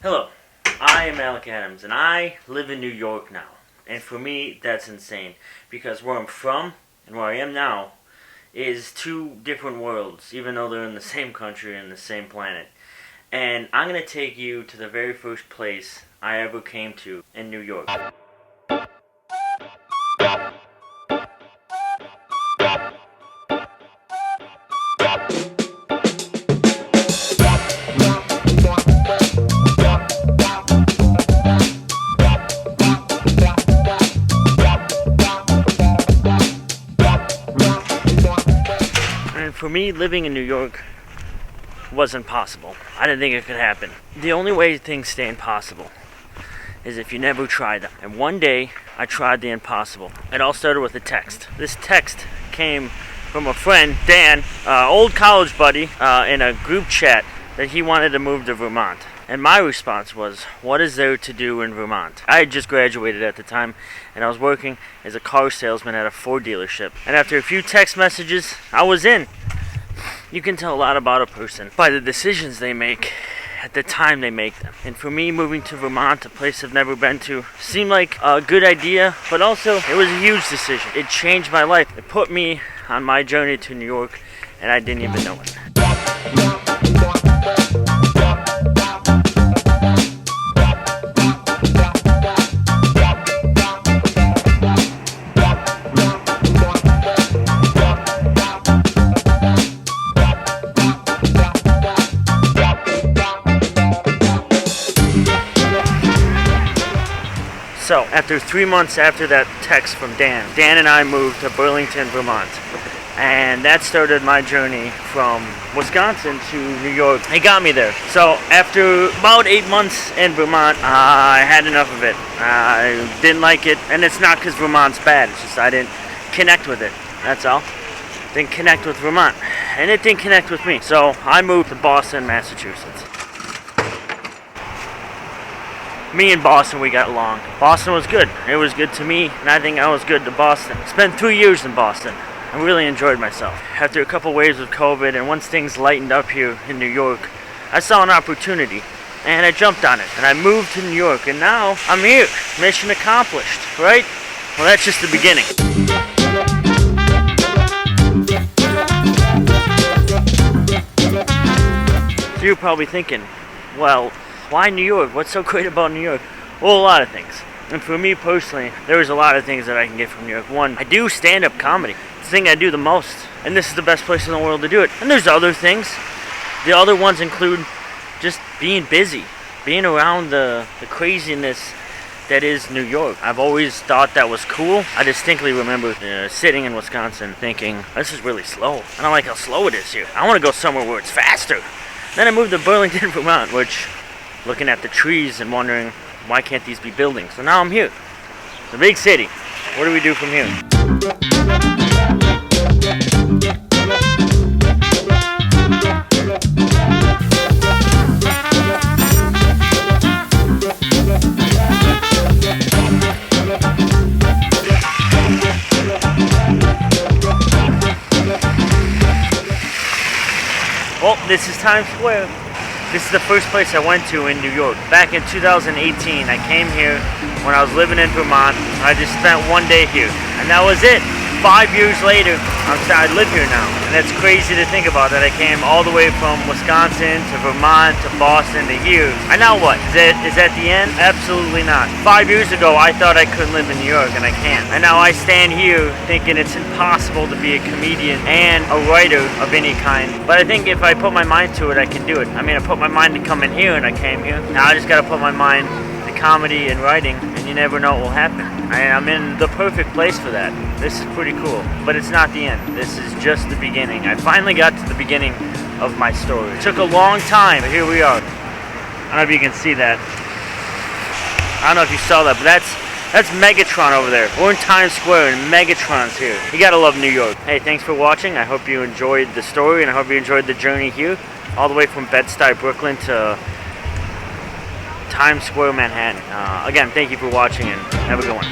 Hello, I am Alec Adams, and I live in New York now. And for me, that's insane, because where I'm from and where I am now is two different worlds, even though they're in the same country and the same planet. And I'm going to take you to the very first place I ever came to in New York. For me, living in New York wasn't possible. I didn't think it could happen. The only way things stay impossible is if you never try them. And one day, I tried the impossible. It all started with a text. This text came from a friend, Dan, old college buddy, in a group chat that he wanted to move to Vermont. And my response was, what is there to do in Vermont? I had just graduated at the time, and I was working as a car salesman at a Ford dealership. And after a few text messages, I was in. You can tell a lot about a person by the decisions they make at the time they make them. And for me, moving to Vermont, a place I've never been to, seemed like a good idea, but also it was a huge decision. It changed my life. It put me on my journey to New York, and I didn't even know it. So, after 3 months after that text from Dan and I moved to Burlington, Vermont. And that started my journey from Wisconsin to New York. It got me there. So, after about 8 months in Vermont, I had enough of it. I didn't like it, and it's not because Vermont's bad. It's just I didn't connect with it. That's all. Didn't connect with Vermont. And it didn't connect with me. So, I moved to Boston, Massachusetts. Me and Boston, we got along. Boston was good. It was good to me, and I think I was good to Boston. Spent 3 years in Boston. I really enjoyed myself. After a couple waves of COVID, and once things lightened up here in New York, I saw an opportunity, and I jumped on it. And I moved to New York, and now I'm here. Mission accomplished, right? Well, that's just the beginning. So you're probably thinking, well, why New York? What's so great about New York? Well, a lot of things. And for me personally, there's a lot of things that I can get from New York. One, I do stand-up comedy. It's the thing I do the most. And this is the best place in the world to do it. And there's other things. The other ones include just being busy. Being around the craziness that is New York. I've always thought that was cool. I distinctly remember sitting in Wisconsin thinking, this is really slow. I don't like how slow it is here. I want to go somewhere where it's faster. Then I moved to Burlington, Vermont, which... looking at the trees and wondering, why can't these be buildings? So now I'm here. It's a big city. What do we do from here? Well, this is Times Square. This is the first place I went to in New York. Back in 2018, I came here when I was living in Vermont. I just spent one day here, and that was it. 5 years later, I live here now, and that's crazy to think about, that I came all the way from Wisconsin to Vermont to Boston to here. And now what? Is that the end? Absolutely not. 5 years ago, I thought I couldn't live in New York, and I can. And now I stand here thinking it's impossible to be a comedian and a writer of any kind. But I think if I put my mind to it, I can do it. I mean, I put my mind to come in here, and I came here. Now I just gotta put my mind to comedy and writing, and you never know what will happen. I'm in the perfect place for that. This is pretty cool, but it's not the end. This is just the beginning. I finally got to the beginning of my story. It took a long time, but here we are. I don't know if you can see that. I don't know if you saw that, but that's Megatron over there. We're in Times Square, and Megatron's here. You gotta love New York. Hey, thanks for watching. I hope you enjoyed the story, and I hope you enjoyed the journey here, all the way from Bed-Stuy, Brooklyn to Times Square, Manhattan. Again, thank you for watching, and have a good one.